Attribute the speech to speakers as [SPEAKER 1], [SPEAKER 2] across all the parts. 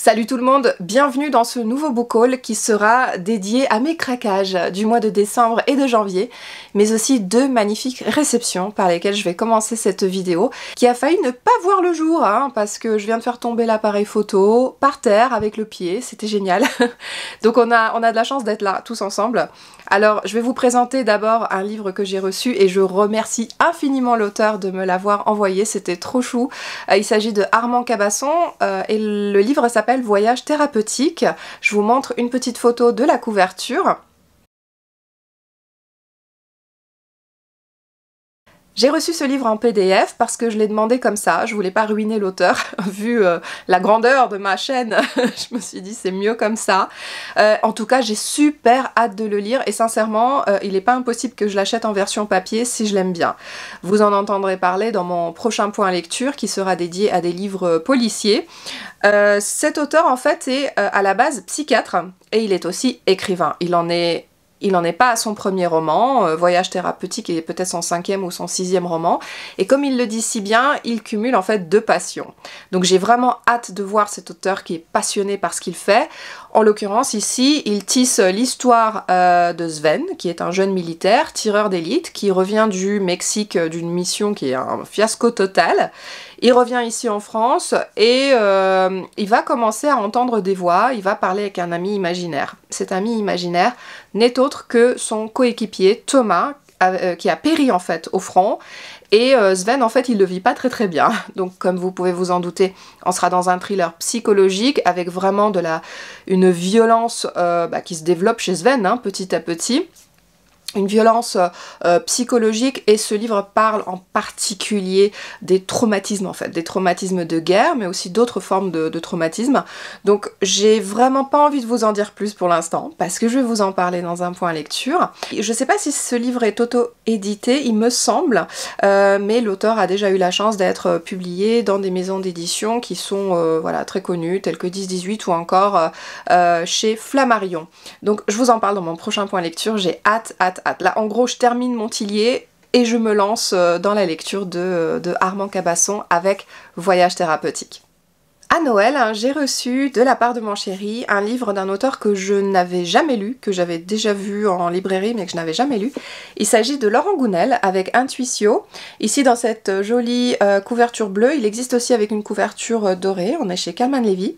[SPEAKER 1] Salut tout le monde, bienvenue dans ce nouveau book haul qui sera dédié à mes craquages du mois de décembre et de janvier, mais aussi deux magnifiques réceptions par lesquelles je vais commencer cette vidéo, qui a failli ne pas voir le jour, hein, parce que je viens de faire tomber l'appareil photo par terre avec le pied, c'était génial. Donc on a de la chance d'être là tous ensemble. Alors je vais vous présenter d'abord un livre que j'ai reçu et je remercie infiniment l'auteur de me l'avoir envoyé, c'était trop chou. Il s'agit de Armand Cabasson et le livre s'appelle Voyage thérapeutique. Je vous montre une petite photo de la couverture. J'ai reçu ce livre en PDF parce que je l'ai demandé comme ça, je voulais pas ruiner l'auteur, vu la grandeur de ma chaîne, je me suis dit c'est mieux comme ça. En tout cas j'ai super hâte de le lire et sincèrement il n'est pas impossible que je l'achète en version papier si je l'aime bien. Vous en entendrez parler dans mon prochain point lecture qui sera dédié à des livres policiers. Cet auteur en fait est à la base psychiatre et il est aussi écrivain, il n'en est pas à son premier roman, Voyage thérapeutique est peut-être son 5e ou son 6e roman, et comme il le dit si bien, il cumule en fait deux passions. Donc j'ai vraiment hâte de voir cet auteur qui est passionné par ce qu'il fait. En l'occurrence ici, il tisse l'histoire de Sven, qui est un jeune militaire, tireur d'élite, qui revient du Mexique d'une mission qui est un fiasco total. Il revient ici en France et il va commencer à entendre des voix, il va parler avec un ami imaginaire. Cet ami imaginaire n'est autre que son coéquipier Thomas, qui a péri en fait au front. Et Sven en fait il le vit pas très bien, donc comme vous pouvez vous en douter, on sera dans un thriller psychologique avec vraiment une violence qui se développe chez Sven hein, petit à petit. Une violence psychologique et ce livre parle en particulier des traumatismes en fait, des traumatismes de guerre mais aussi d'autres formes de traumatismes. Donc j'ai vraiment pas envie de vous en dire plus pour l'instant parce que je vais vous en parler dans un point lecture. Je sais pas si ce livre est auto-édité, il me semble, mais l'auteur a déjà eu la chance d'être publié dans des maisons d'édition qui sont voilà, très connues telles que 10-18 ou encore chez Flammarion. Donc je vous en parle dans mon prochain point lecture, j'ai hâte. Là, en gros, je termine mon Tillier et je me lance dans la lecture de Armand Cabasson avec Voyage thérapeutique. À Noël, hein, j'ai reçu de la part de mon chéri un livre d'un auteur que je n'avais jamais lu, que j'avais déjà vu en librairie mais que je n'avais jamais lu. Il s'agit de Laurent Gounel avec Intuitio. Ici dans cette jolie couverture bleue, il existe aussi avec une couverture dorée, on est chez Calman Levy.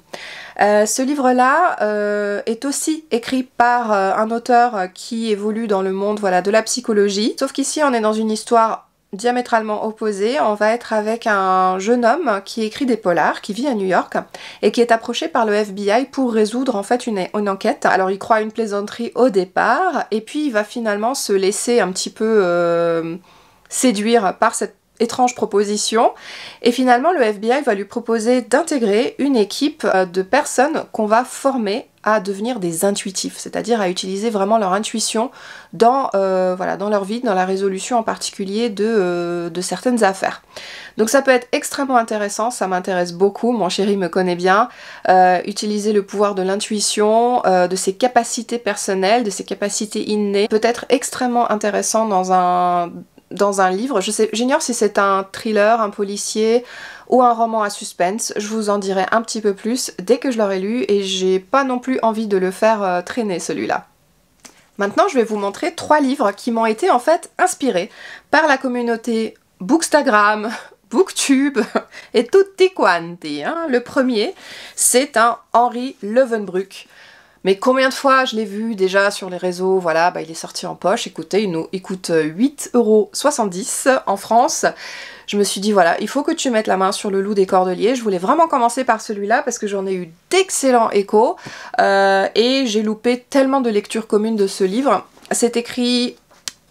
[SPEAKER 1] Ce livre-là est aussi écrit par un auteur qui évolue dans le monde voilà, de la psychologie, sauf qu'ici on est dans une histoire diamétralement opposée. On va être avec un jeune homme qui écrit des polars, qui vit à New York et qui est approché par le FBI pour résoudre en fait une enquête. Alors il croit à une plaisanterie au départ et puis il va finalement se laisser un petit peu séduire par cette étrange proposition et finalement le FBI va lui proposer d'intégrer une équipe de personnes qu'on va former à devenir des intuitifs, c'est-à-dire à utiliser vraiment leur intuition dans, voilà, dans leur vie, dans la résolution en particulier de certaines affaires. Donc ça peut être extrêmement intéressant, ça m'intéresse beaucoup, mon chéri me connaît bien, utiliser le pouvoir de l'intuition, de ses capacités personnelles, de ses capacités innées, peut être extrêmement intéressant dans un livre. J'ignore si c'est un thriller, un policier ou un roman à suspense, je vous en dirai un petit peu plus dès que je l'aurai lu et j'ai pas non plus envie de le faire traîner celui-là. Maintenant je vais vous montrer 3 livres qui m'ont été en fait inspirés par la communauté Bookstagram, Booktube et tutti quanti. Hein. Le premier c'est un Henri Levenbruch. Mais combien de fois je l'ai vu déjà sur les réseaux, voilà, il est sorti en poche, écoutez, il coûte 8,70 € en France. Je me suis dit, voilà, il faut que tu mettes la main sur le loup des cordeliers. Je voulais vraiment commencer par celui-là parce que j'en ai eu d'excellents échos et j'ai loupé tellement de lectures communes de ce livre. C'est écrit...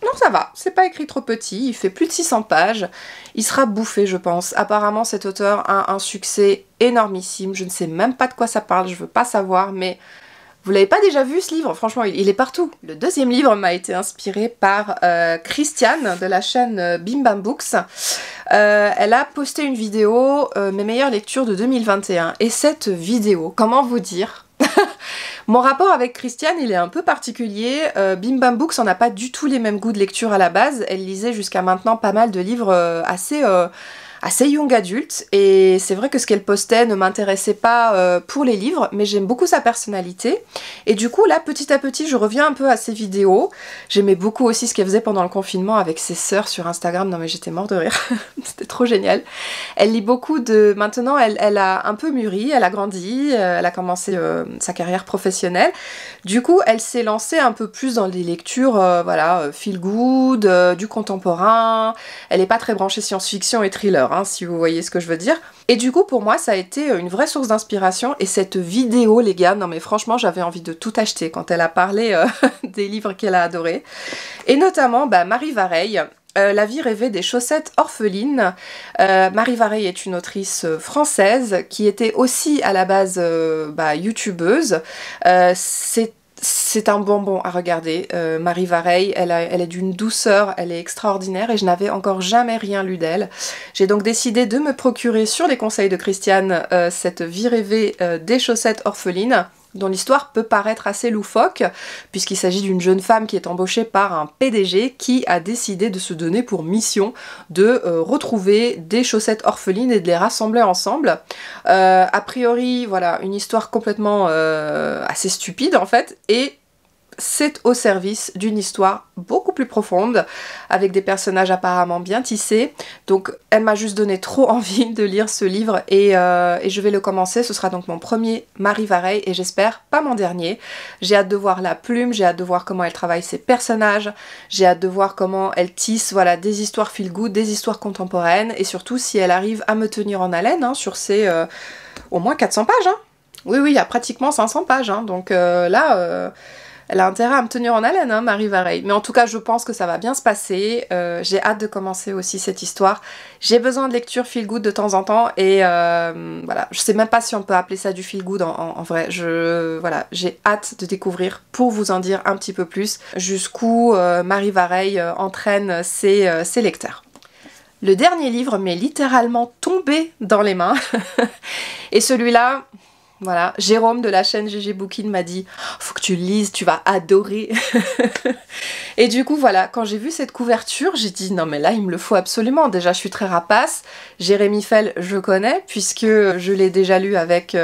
[SPEAKER 1] Non, ça va, c'est pas écrit trop petit, il fait plus de 600 pages, il sera bouffé je pense. Apparemment cet auteur a un succès énormissime, je ne sais même pas de quoi ça parle, je veux pas savoir, mais... Vous l'avez pas déjà vu ce livre? Franchement, il est partout. Le deuxième livre m'a été inspiré par Christiane de la chaîne Bim Bam Books. Elle a posté une vidéo, mes meilleures lectures de 2021. Et cette vidéo, comment vous dire? Mon rapport avec Christiane, il est un peu particulier. Bim Bam Books, on n'a pas du tout les mêmes goûts de lecture à la base. Elle lisait jusqu'à maintenant pas mal de livres assez young adulte, et c'est vrai que ce qu'elle postait ne m'intéressait pas pour les livres, mais j'aime beaucoup sa personnalité, et du coup là petit à petit je reviens un peu à ses vidéos. J'aimais beaucoup aussi ce qu'elle faisait pendant le confinement avec ses sœurs sur Instagram, non mais j'étais mort de rire, c'était trop génial. Elle lit beaucoup de... Maintenant elle a un peu mûri, elle a grandi, elle a commencé sa carrière professionnelle, du coup elle s'est lancée un peu plus dans les lectures, voilà, feel good, du contemporain, elle est pas très branchée science-fiction et thriller, hein, si vous voyez ce que je veux dire. Et du coup pour moi ça a été une vraie source d'inspiration, et cette vidéo les gars, non mais franchement j'avais envie de tout acheter quand elle a parlé des livres qu'elle a adorés. Et notamment Marie Vareille, La vie rêvée des chaussettes orphelines. Marie Vareille est une autrice française qui était aussi à la base youtubeuse. C'est un bonbon à regarder. Marie Vareille, elle est d'une douceur, elle est extraordinaire, et je n'avais encore jamais rien lu d'elle. J'ai donc décidé de me procurer sur les conseils de Christiane cette vie rêvée des chaussettes orphelines, dont l'histoire peut paraître assez loufoque, puisqu'il s'agit d'une jeune femme qui est embauchée par un PDG qui a décidé de se donner pour mission de retrouver des chaussettes orphelines et de les rassembler ensemble. A priori, voilà, une histoire complètement assez stupide en fait, et c'est au service d'une histoire beaucoup plus profonde, avec des personnages apparemment bien tissés. Donc elle m'a juste donné trop envie de lire ce livre, et je vais le commencer. Ce sera donc mon premier Marie Vareille, et j'espère pas mon dernier. J'ai hâte de voir la plume, j'ai hâte de voir comment elle travaille ses personnages, j'ai hâte de voir comment elle tisse, voilà, des histoires feel good, des histoires contemporaines, et surtout si elle arrive à me tenir en haleine hein, sur ces au moins 400 pages. Hein. Oui, il y a pratiquement 500 pages, hein, donc là... elle a intérêt à me tenir en haleine, hein, Marie Vareille. Mais en tout cas, je pense que ça va bien se passer. J'ai hâte de commencer aussi cette histoire. J'ai besoin de lecture feel good de temps en temps, et voilà. Je sais même pas si on peut appeler ça du feel good en vrai. Voilà, j'ai hâte de découvrir pour vous en dire un petit peu plus jusqu'où Marie Vareille entraîne ses lecteurs. Le dernier livre m'est littéralement tombé dans les mains. Et celui-là... Voilà, Jérôme de la chaîne GG Bookin m'a dit « Faut que tu le lises, tu vas adorer !» Et du coup, voilà, quand j'ai vu cette couverture, j'ai dit « Non mais là, il me le faut absolument !» Déjà, je suis très rapace. Jérémy Fell, je connais, puisque je l'ai déjà lu avec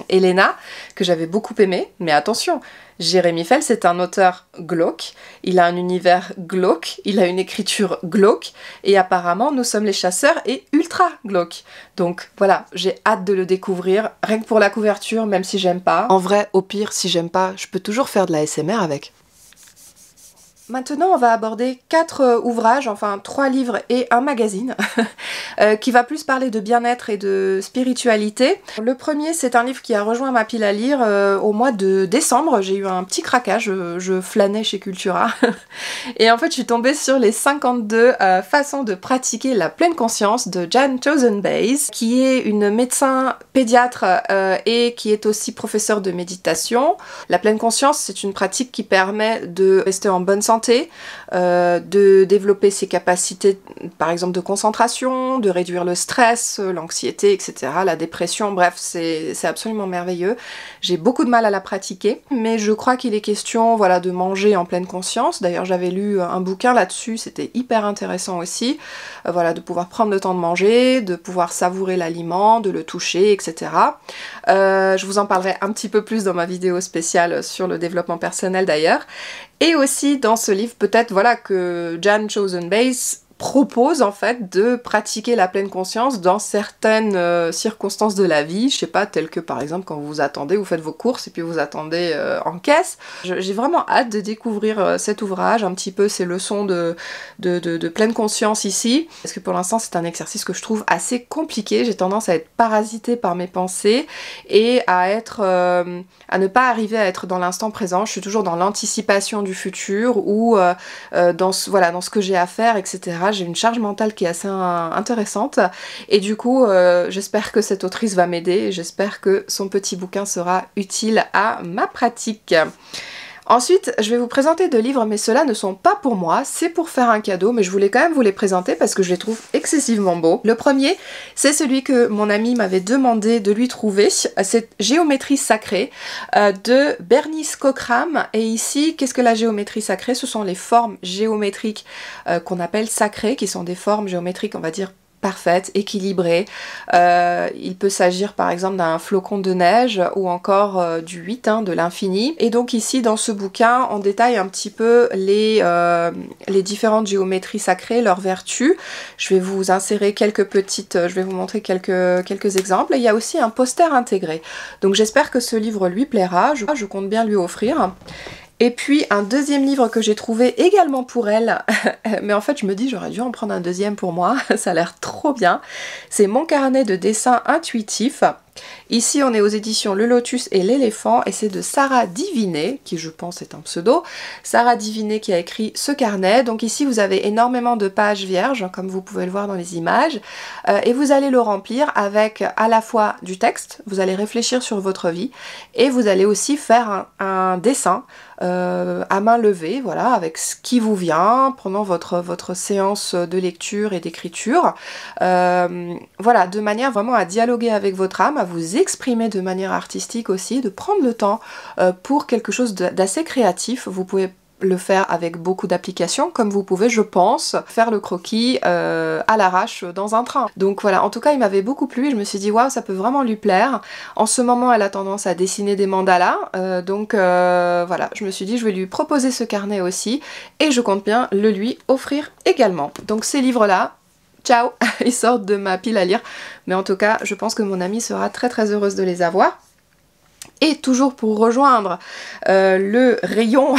[SPEAKER 1] Elena, que j'avais beaucoup aimé. Mais attention, Jérémy Fell, c'est un auteur glauque, il a un univers glauque, il a une écriture glauque, et apparemment nous sommes les chasseurs et ultra glauque. Donc voilà, j'ai hâte de le découvrir, rien que pour la couverture, même si j'aime pas. En vrai, au pire, si j'aime pas, je peux toujours faire de la ASMR avec. Maintenant, on va aborder 4 ouvrages, enfin 3 livres et un magazine, qui va plus parler de bien-être et de spiritualité. Le premier, c'est un livre qui a rejoint ma pile à lire au mois de décembre. J'ai eu un petit craquage, je flânais chez Cultura. Et en fait, je suis tombée sur les 52 façons de pratiquer la pleine conscience de Jan Chozenbase, qui est une médecin pédiatre et qui est aussi professeure de méditation. La pleine conscience, c'est une pratique qui permet de rester en bonne santé, de développer ses capacités par exemple de concentration, de réduire le stress, l'anxiété, etc., la dépression, bref, c'est absolument merveilleux. J'ai beaucoup de mal à la pratiquer, mais je crois qu'il est question, voilà, de manger en pleine conscience. D'ailleurs, j'avais lu un bouquin là-dessus, c'était hyper intéressant aussi, voilà, de pouvoir prendre le temps de manger, de pouvoir savourer l'aliment, de le toucher, etc. Je vous en parlerai un petit peu plus dans ma vidéo spéciale sur le développement personnel d'ailleurs. Et aussi dans ce livre, peut-être voilà que Jan Chozenbase propose en fait de pratiquer la pleine conscience dans certaines circonstances de la vie, je sais pas, telles que par exemple quand vous attendez, vous faites vos courses et puis vous attendez en caisse. J'ai vraiment hâte de découvrir cet ouvrage, un petit peu ces leçons de pleine conscience ici, parce que pour l'instant c'est un exercice que je trouve assez compliqué. J'ai tendance à être parasitée par mes pensées et à ne pas arriver à être dans l'instant présent. Je suis toujours dans l'anticipation du futur ou dans ce que j'ai à faire, etc. J'ai une charge mentale qui est assez intéressante, et du coup j'espère que cette autrice va m'aider, et j'espère que son petit bouquin sera utile à ma pratique. Ensuite, je vais vous présenter 2 livres, mais ceux-là ne sont pas pour moi, c'est pour faire un cadeau, mais je voulais quand même vous les présenter parce que je les trouve excessivement beaux. Le premier, c'est celui que mon ami m'avait demandé de lui trouver, c'est Géométrie sacrée de Bernice Cockram. Et ici, qu'est-ce que la géométrie sacrée? Ce sont les formes géométriques qu'on appelle sacrées, qui sont des formes géométriques, on va dire, parfaite, équilibrée. Il peut s'agir par exemple d'un flocon de neige ou encore du 8, hein, de l'infini. Et donc ici dans ce bouquin on détaille un petit peu les différentes géométries sacrées, leurs vertus. Je vais vous insérer quelques petites, je vais vous montrer quelques exemples. Et il y a aussi un poster intégré. Donc j'espère que ce livre lui plaira, je compte bien lui offrir. Et puis un deuxième livre que j'ai trouvé également pour elle, mais en fait je me dis j'aurais dû en prendre un deuxième pour moi, ça a l'air trop bien. C'est Mon carnet de dessin intuitif. Ici on est aux éditions Le Lotus et l'éléphant et c'est de Sarah Divinet, qui je pense est un pseudo. Sarah Divinet qui a écrit ce carnet. Donc ici vous avez énormément de pages vierges, comme vous pouvez le voir dans les images, et vous allez le remplir avec à la fois du texte, vous allez réfléchir sur votre vie, et vous allez aussi faire un dessin à main levée, voilà, avec ce qui vous vient, pendant votre séance de lecture et d'écriture. Voilà, de manière vraiment à dialoguer avec votre âme, à vous exprimer de manière artistique aussi, de prendre le temps pour quelque chose d'assez créatif. Vous pouvez le faire avec beaucoup d'applications, comme vous pouvez, je pense, faire le croquis à l'arrache dans un train. Donc voilà, en tout cas il m'avait beaucoup plu et je me suis dit waouh, ça peut vraiment lui plaire. En ce moment elle a tendance à dessiner des mandalas, donc voilà, je me suis dit je vais lui proposer ce carnet aussi et je compte bien le lui offrir également. Donc ces livres là, ciao, ils sortent de ma pile à lire, mais en tout cas je pense que mon amie sera très très heureuse de les avoir. Et toujours pour rejoindre le rayon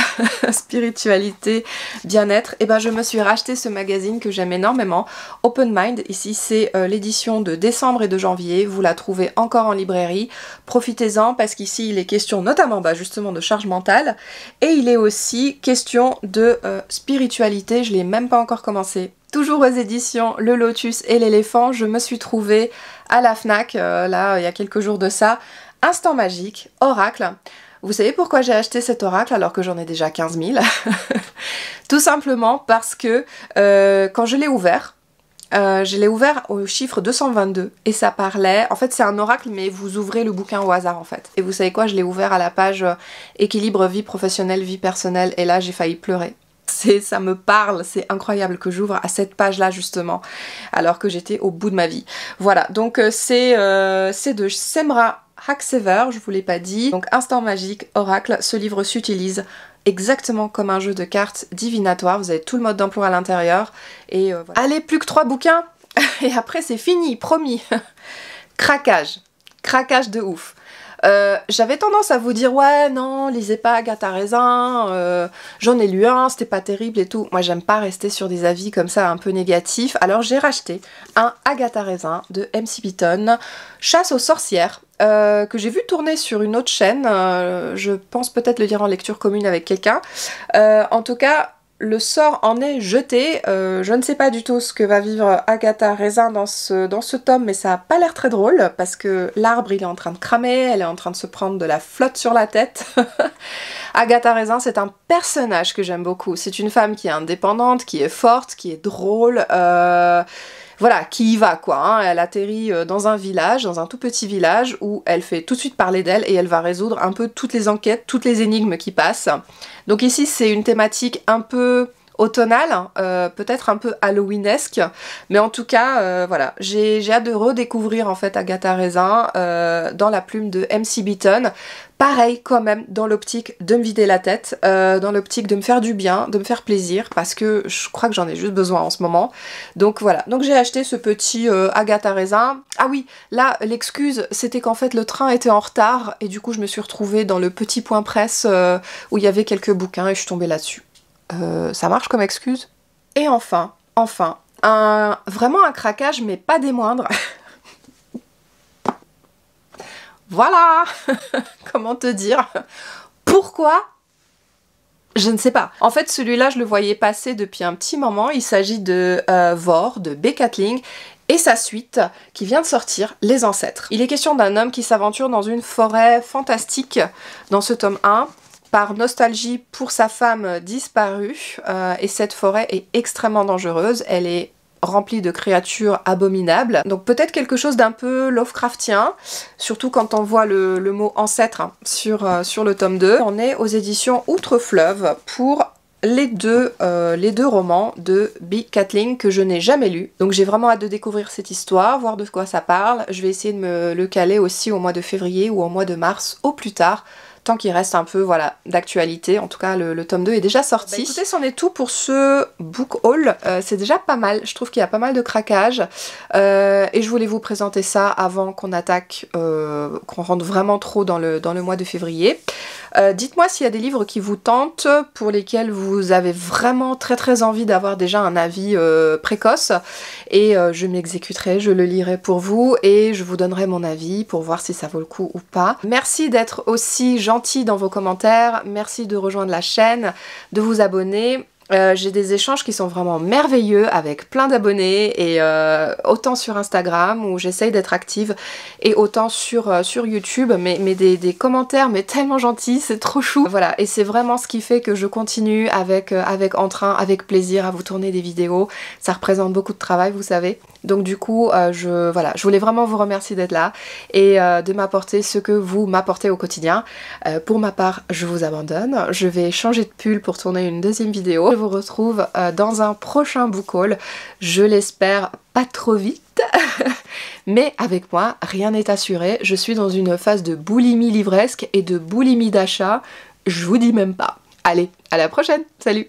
[SPEAKER 1] spiritualité, bien-être, et ben je me suis racheté ce magazine que j'aime énormément, Open Mind. Ici c'est l'édition de décembre et de janvier, vous la trouvez encore en librairie, profitez-en parce qu'ici il est question notamment justement de charge mentale, et il est aussi question de spiritualité, je l'ai même pas encore commencé. Toujours aux éditions Le Lotus et l'éléphant, je me suis trouvée à la FNAC, là il y a quelques jours de ça, Instant magique, oracle. Vous savez pourquoi j'ai acheté cet oracle alors que j'en ai déjà 15 000? Tout simplement parce que quand je l'ai ouvert au chiffre 222 et ça parlait, en fait c'est un oracle mais vous ouvrez le bouquin au hasard en fait. Et vous savez quoi, je l'ai ouvert à la page équilibre vie professionnelle, vie personnelle et là j'ai failli pleurer. Ça me parle, c'est incroyable que j'ouvre à cette page là justement, alors que j'étais au bout de ma vie. Voilà, donc c'est de Semra Hacksever, je vous l'ai pas dit. Donc Instant magique, oracle, ce livre s'utilise exactement comme un jeu de cartes divinatoire, vous avez tout le mode d'emploi à l'intérieur, et voilà. Allez, plus que 3 bouquins, et après c'est fini, promis. Craquage de ouf. J'avais tendance à vous dire ouais non, lisez pas Agatha Raisin, j'en ai lu un, c'était pas terrible et tout. Moi j'aime pas rester sur des avis comme ça un peu négatifs, alors j'ai racheté un Agatha Raisin de MC Beaton, Chasse aux sorcières, que j'ai vu tourner sur une autre chaîne, je pense peut-être le lire en lecture commune avec quelqu'un. En tout cas, le sort en est jeté, je ne sais pas du tout ce que va vivre Agatha Raisin dans ce tome, mais ça a pas l'air très drôle, parce que l'arbre il est en train de cramer, elle est en train de se prendre de la flotte sur la tête. Agatha Raisin c'est un personnage que j'aime beaucoup, c'est une femme qui est indépendante, qui est forte, qui est drôle, voilà, qui y va quoi, hein. Elle atterrit dans un village, dans un tout petit village, où elle fait tout de suite parler d'elle et elle va résoudre un peu toutes les enquêtes, toutes les énigmes qui passent. Donc ici c'est une thématique un peu automnale, peut-être un peu halloweenesque, mais en tout cas voilà, j'ai hâte de redécouvrir en fait Agatha Raisin dans la plume de MC Beaton. Pareil quand même dans l'optique de me vider la tête, dans l'optique de me faire du bien, de me faire plaisir, parce que je crois que j'en ai juste besoin en ce moment. Donc voilà, donc j'ai acheté ce petit Agatha Raisin. Ah oui, là l'excuse c'était qu'en fait le train était en retard et du coup je me suis retrouvée dans le petit point presse où il y avait quelques bouquins et je suis tombée là-dessus. Ça marche comme excuse? Et enfin, vraiment un craquage mais pas des moindres. Voilà. Comment te dire? Pourquoi? Je ne sais pas. En fait, celui-là, je le voyais passer depuis un petit moment. Il s'agit de Vor, de B. Catling, et sa suite, qui vient de sortir, Les Ancêtres. Il est question d'un homme qui s'aventure dans une forêt fantastique, dans ce tome 1, par nostalgie pour sa femme disparue, et cette forêt est extrêmement dangereuse. Elle est rempli de créatures abominables. Donc peut-être quelque chose d'un peu Lovecraftien, surtout quand on voit le mot ancêtre sur le tome 2. On est aux éditions Outre-Fleuve pour les deux romans de Bee Catling que je n'ai jamais lus. Donc j'ai vraiment hâte de découvrir cette histoire, voir de quoi ça parle. Je vais essayer de me le caler aussi au mois de février ou au mois de mars au plus tard, tant qu'il reste un peu voilà, d'actualité. En tout cas le tome 2 est déjà sorti. Bah, écoutez, c'en est tout pour ce book haul. C'est déjà pas mal, je trouve qu'il y a pas mal de craquages. Et je voulais vous présenter ça avant qu'on attaque, qu'on rentre vraiment trop dans le mois de février. Dites-moi s'il y a des livres qui vous tentent, pour lesquels vous avez vraiment très envie d'avoir déjà un avis précoce, et je m'exécuterai, je le lirai pour vous et je vous donnerai mon avis pour voir si ça vaut le coup ou pas. Merci d'être aussi gentil dans vos commentaires, merci de rejoindre la chaîne, de vous abonner. J'ai des échanges qui sont vraiment merveilleux avec plein d'abonnés, et autant sur Instagram où j'essaye d'être active, et autant sur YouTube, mais des commentaires mais tellement gentils, c'est trop chou. Voilà, et c'est vraiment ce qui fait que je continue avec entrain, avec plaisir à vous tourner des vidéos. Ça représente beaucoup de travail, vous savez. Donc du coup, je voulais vraiment vous remercier d'être là et de m'apporter ce que vous m'apportez au quotidien. Pour ma part, je vous abandonne. Je vais changer de pull pour tourner une deuxième vidéo. Je vous retrouve dans un prochain book haul. Je l'espère pas trop vite, mais avec moi, rien n'est assuré. Je suis dans une phase de boulimie livresque et de boulimie d'achat. Je vous dis même pas. Allez, à la prochaine. Salut!